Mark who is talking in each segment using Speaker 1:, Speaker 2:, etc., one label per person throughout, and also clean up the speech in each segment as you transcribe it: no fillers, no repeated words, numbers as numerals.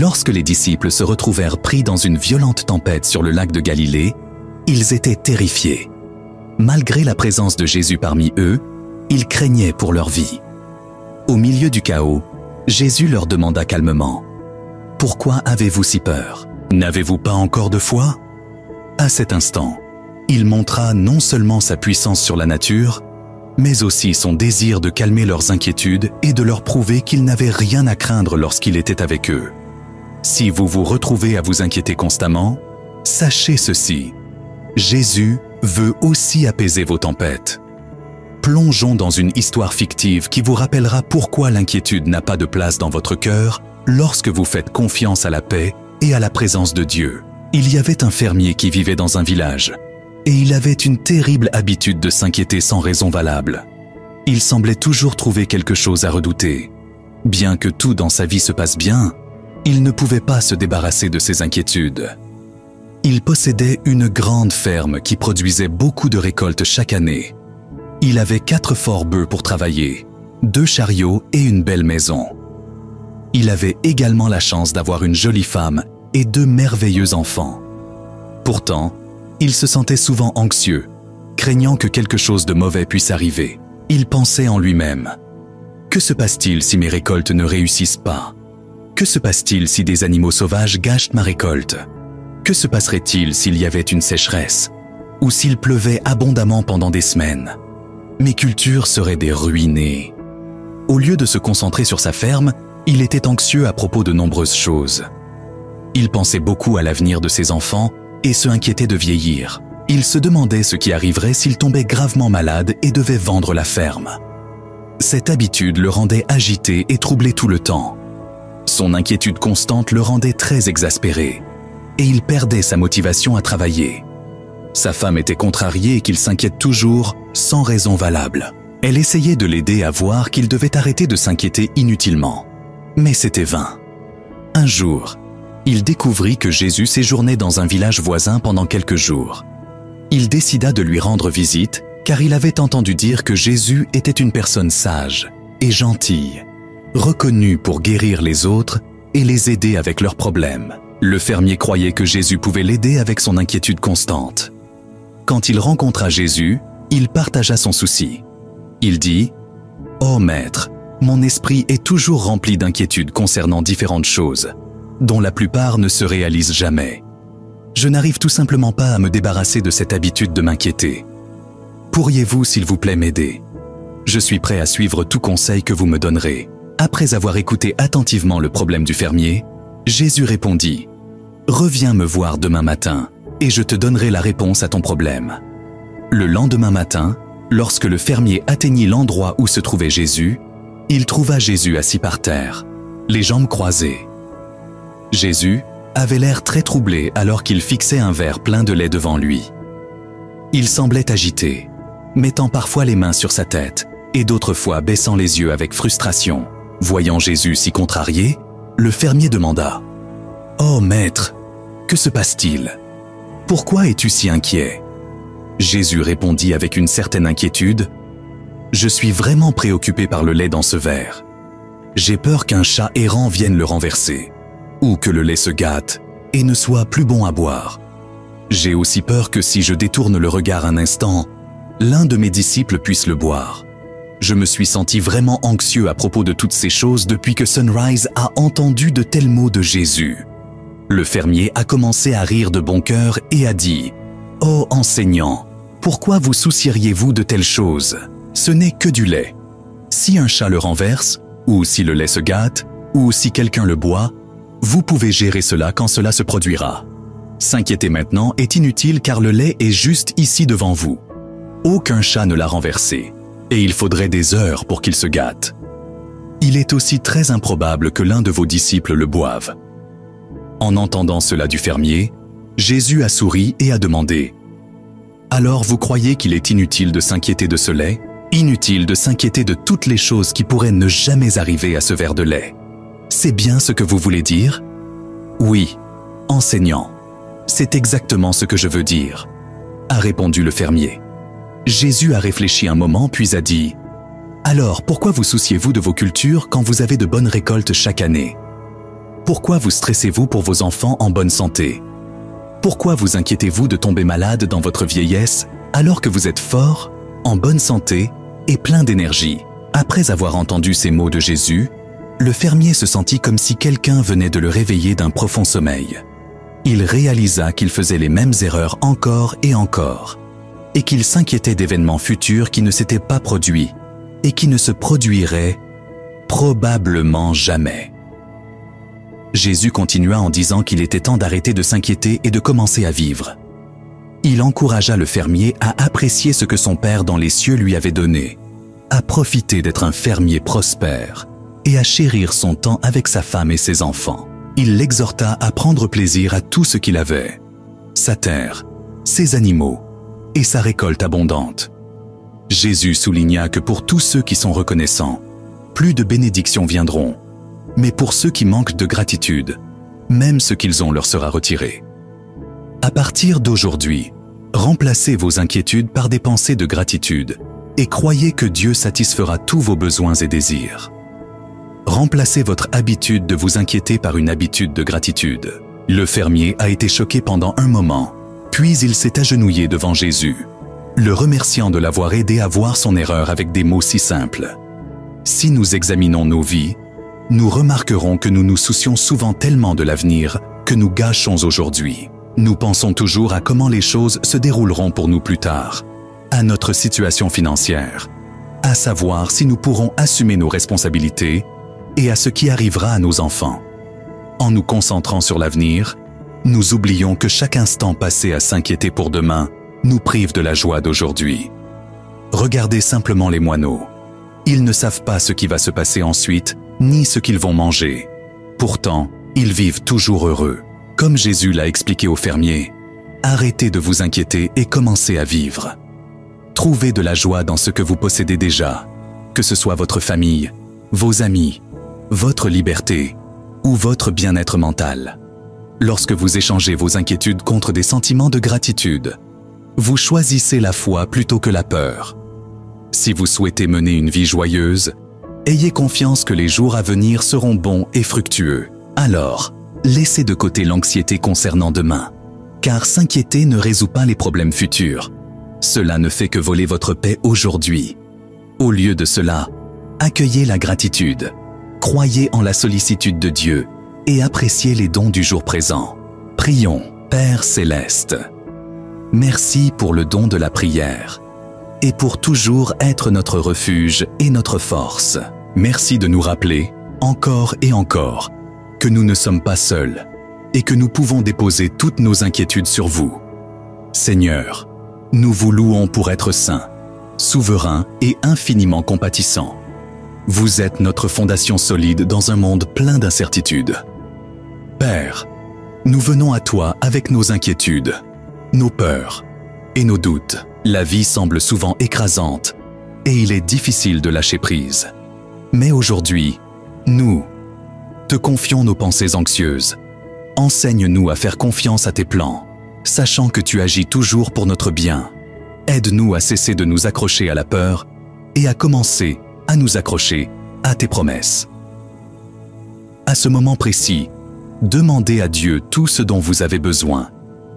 Speaker 1: Lorsque les disciples se retrouvèrent pris dans une violente tempête sur le lac de Galilée, ils étaient terrifiés. Malgré la présence de Jésus parmi eux, ils craignaient pour leur vie. Au milieu du chaos, Jésus leur demanda calmement « Pourquoi avez-vous si peur? N'avez-vous pas encore de foi ?» À cet instant, il montra non seulement sa puissance sur la nature, mais aussi son désir de calmer leurs inquiétudes et de leur prouver qu'ils n'avaient rien à craindre lorsqu'il était avec eux. Si vous vous retrouvez à vous inquiéter constamment, sachez ceci, Jésus veut aussi apaiser vos tempêtes. Plongeons dans une histoire fictive qui vous rappellera pourquoi l'inquiétude n'a pas de place dans votre cœur lorsque vous faites confiance à la paix et à la présence de Dieu. Il y avait un fermier qui vivait dans un village, et il avait une terrible habitude de s'inquiéter sans raison valable. Il semblait toujours trouver quelque chose à redouter. Bien que tout dans sa vie se passe bien, il ne pouvait pas se débarrasser de ses inquiétudes. Il possédait une grande ferme qui produisait beaucoup de récoltes chaque année. Il avait 4 forts bœufs pour travailler, 2 chariots et une belle maison. Il avait également la chance d'avoir une jolie femme et 2 merveilleux enfants. Pourtant, il se sentait souvent anxieux, craignant que quelque chose de mauvais puisse arriver. Il pensait en lui-même « Que se passe-t-il si mes récoltes ne réussissent pas? Que se passe-t-il si des animaux sauvages gâchent ma récolte? Que se passerait-il s'il y avait une sécheresse? Ou s'il pleuvait abondamment pendant des semaines? Mes cultures seraient des ruinées. » Au lieu de se concentrer sur sa ferme, il était anxieux à propos de nombreuses choses. Il pensait beaucoup à l'avenir de ses enfants et se inquiétait de vieillir. Il se demandait ce qui arriverait s'il tombait gravement malade et devait vendre la ferme. Cette habitude le rendait agité et troublé tout le temps. Son inquiétude constante le rendait très exaspéré, et il perdait sa motivation à travailler. Sa femme était contrariée et qu'il s'inquiète toujours, sans raison valable. Elle essayait de l'aider à voir qu'il devait arrêter de s'inquiéter inutilement. Mais c'était vain. Un jour, il découvrit que Jésus séjournait dans un village voisin pendant quelques jours. Il décida de lui rendre visite, car il avait entendu dire que Jésus était une personne sage et gentille, reconnue pour guérir les autres et les aider avec leurs problèmes. Le fermier croyait que Jésus pouvait l'aider avec son inquiétude constante. Quand il rencontra Jésus, il partagea son souci. Il dit « Oh Maître, mon esprit est toujours rempli d'inquiétudes concernant différentes choses, dont la plupart ne se réalisent jamais. Je n'arrive tout simplement pas à me débarrasser de cette habitude de m'inquiéter. Pourriez-vous, s'il vous plaît, m'aider? Je suis prêt à suivre tout conseil que vous me donnerez. » Après avoir écouté attentivement le problème du fermier, Jésus répondit « Reviens me voir demain matin, et je te donnerai la réponse à ton problème. » Le lendemain matin, lorsque le fermier atteignit l'endroit où se trouvait Jésus, il trouva Jésus assis par terre, les jambes croisées. Jésus avait l'air très troublé alors qu'il fixait un verre plein de lait devant lui. Il semblait agité, mettant parfois les mains sur sa tête et d'autres fois baissant les yeux avec frustration. Voyant Jésus si contrarié, le fermier demanda « Oh Maître, que se passe-t-il? Pourquoi es-tu si inquiet ?» Jésus répondit avec une certaine inquiétude « Je suis vraiment préoccupé par le lait dans ce verre. J'ai peur qu'un chat errant vienne le renverser, ou que le lait se gâte et ne soit plus bon à boire. J'ai aussi peur que si je détourne le regard un instant, l'un de mes disciples puisse le boire. Je me suis senti vraiment anxieux à propos de toutes ces choses depuis que Sunrise a entendu de tels mots de Jésus. » Le fermier a commencé à rire de bon cœur et a dit « Oh enseignant, pourquoi vous soucieriez-vous de telles choses? Ce n'est que du lait. Si un chat le renverse, ou si le lait se gâte, ou si quelqu'un le boit, vous pouvez gérer cela quand cela se produira. S'inquiéter maintenant est inutile car le lait est juste ici devant vous. Aucun chat ne l'a renversé, et il faudrait des heures pour qu'il se gâte. Il est aussi très improbable que l'un de vos disciples le boive. » En entendant cela du fermier, Jésus a souri et a demandé « Alors vous croyez qu'il est inutile de s'inquiéter de ce lait? Inutile de s'inquiéter de toutes les choses qui pourraient ne jamais arriver à ce verre de lait. C'est bien ce que vous voulez dire? » « Oui, enseignant, c'est exactement ce que je veux dire, » a répondu le fermier. Jésus a réfléchi un moment puis a dit « Alors pourquoi vous souciez-vous de vos cultures quand vous avez de bonnes récoltes chaque année? Pourquoi vous stressez-vous pour vos enfants en bonne santé? Pourquoi vous inquiétez-vous de tomber malade dans votre vieillesse alors que vous êtes fort, en bonne santé et plein d'énergie? Après avoir entendu ces mots de Jésus, le fermier se sentit comme si quelqu'un venait de le réveiller d'un profond sommeil. Il réalisa qu'il faisait les mêmes erreurs encore et encore, et qu'il s'inquiétait d'événements futurs qui ne s'étaient pas produits et qui ne se produiraient probablement jamais. Jésus continua en disant qu'il était temps d'arrêter de s'inquiéter et de commencer à vivre. Il encouragea le fermier à apprécier ce que son Père dans les cieux lui avait donné, à profiter d'être un fermier prospère et à chérir son temps avec sa femme et ses enfants. Il l'exhorta à prendre plaisir à tout ce qu'il avait, sa terre, ses animaux et sa récolte abondante. Jésus souligna que pour tous ceux qui sont reconnaissants, plus de bénédictions viendront, mais pour ceux qui manquent de gratitude, même ce qu'ils ont leur sera retiré. À partir d'aujourd'hui, remplacez vos inquiétudes par des pensées de gratitude et croyez que Dieu satisfera tous vos besoins et désirs. Remplacez votre habitude de vous inquiéter par une habitude de gratitude. Le fermier a été choqué pendant un moment, puis il s'est agenouillé devant Jésus, le remerciant de l'avoir aidé à voir son erreur avec des mots si simples. Si nous examinons nos vies, nous remarquerons que nous nous soucions souvent tellement de l'avenir que nous gâchons aujourd'hui. Nous pensons toujours à comment les choses se dérouleront pour nous plus tard, à notre situation financière, à savoir si nous pourrons assumer nos responsabilités et à ce qui arrivera à nos enfants. En nous concentrant sur l'avenir, nous oublions que chaque instant passé à s'inquiéter pour demain nous prive de la joie d'aujourd'hui. Regardez simplement les moineaux. Ils ne savent pas ce qui va se passer ensuite, ni ce qu'ils vont manger. Pourtant, ils vivent toujours heureux. Comme Jésus l'a expliqué aux fermiers, arrêtez de vous inquiéter et commencez à vivre. Trouvez de la joie dans ce que vous possédez déjà, que ce soit votre famille, vos amis, votre liberté ou votre bien-être mental. Lorsque vous échangez vos inquiétudes contre des sentiments de gratitude, vous choisissez la foi plutôt que la peur. Si vous souhaitez mener une vie joyeuse, ayez confiance que les jours à venir seront bons et fructueux. Alors, laissez de côté l'anxiété concernant demain, car s'inquiéter ne résout pas les problèmes futurs. Cela ne fait que voler votre paix aujourd'hui. Au lieu de cela, accueillez la gratitude, croyez en la sollicitude de Dieu et appréciez les dons du jour présent. Prions, Père Céleste. Merci pour le don de la prière et pour toujours être notre refuge et notre force. Merci de nous rappeler, encore et encore, que nous ne sommes pas seuls et que nous pouvons déposer toutes nos inquiétudes sur vous. Seigneur, nous vous louons pour être saints, souverains et infiniment compatissants. Vous êtes notre fondation solide dans un monde plein d'incertitudes. Père, nous venons à toi avec nos inquiétudes, nos peurs et nos doutes. La vie semble souvent écrasante et il est difficile de lâcher prise. Mais aujourd'hui, nous te confions nos pensées anxieuses. Enseigne-nous à faire confiance à tes plans, sachant que tu agis toujours pour notre bien. Aide-nous à cesser de nous accrocher à la peur et à commencer à nous accrocher à tes promesses. À ce moment précis, demandez à Dieu tout ce dont vous avez besoin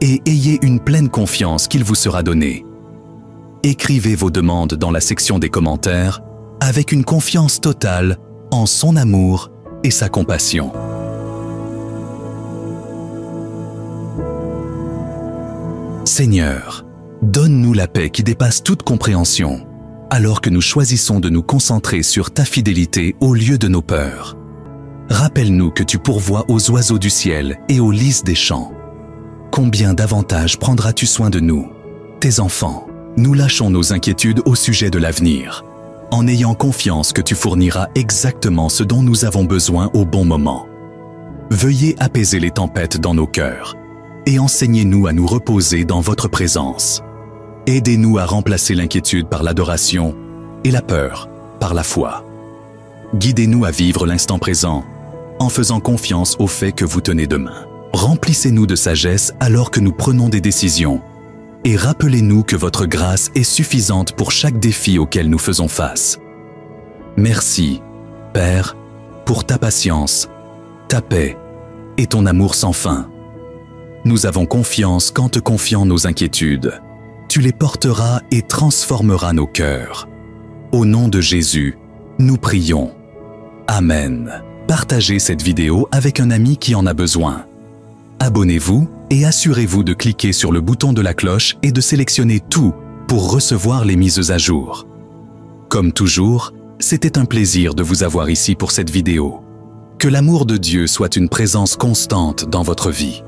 Speaker 1: et ayez une pleine confiance qu'il vous sera donné. Écrivez vos demandes dans la section des commentaires avec une confiance totale en son amour et sa compassion. Seigneur, donne-nous la paix qui dépasse toute compréhension, alors que nous choisissons de nous concentrer sur ta fidélité au lieu de nos peurs. Rappelle-nous que tu pourvois aux oiseaux du ciel et aux lys des champs. Combien davantage prendras-tu soin de nous, tes enfants? Nous lâchons nos inquiétudes au sujet de l'avenir, en ayant confiance que tu fourniras exactement ce dont nous avons besoin au bon moment. Veuillez apaiser les tempêtes dans nos cœurs et enseignez-nous à nous reposer dans votre présence. Aidez-nous à remplacer l'inquiétude par l'adoration et la peur par la foi. Guidez-nous à vivre l'instant présent en faisant confiance au fait que vous tenez demain. Remplissez-nous de sagesse alors que nous prenons des décisions et rappelez-nous que votre grâce est suffisante pour chaque défi auquel nous faisons face. Merci, Père, pour ta patience, ta paix et ton amour sans fin. Nous avons confiance qu'en te confiant nos inquiétudes, tu les porteras et transformeras nos cœurs. Au nom de Jésus, nous prions. Amen. Partagez cette vidéo avec un ami qui en a besoin. Abonnez-vous et assurez-vous de cliquer sur le bouton de la cloche et de sélectionner tout pour recevoir les mises à jour. Comme toujours, c'était un plaisir de vous avoir ici pour cette vidéo. Que l'amour de Dieu soit une présence constante dans votre vie.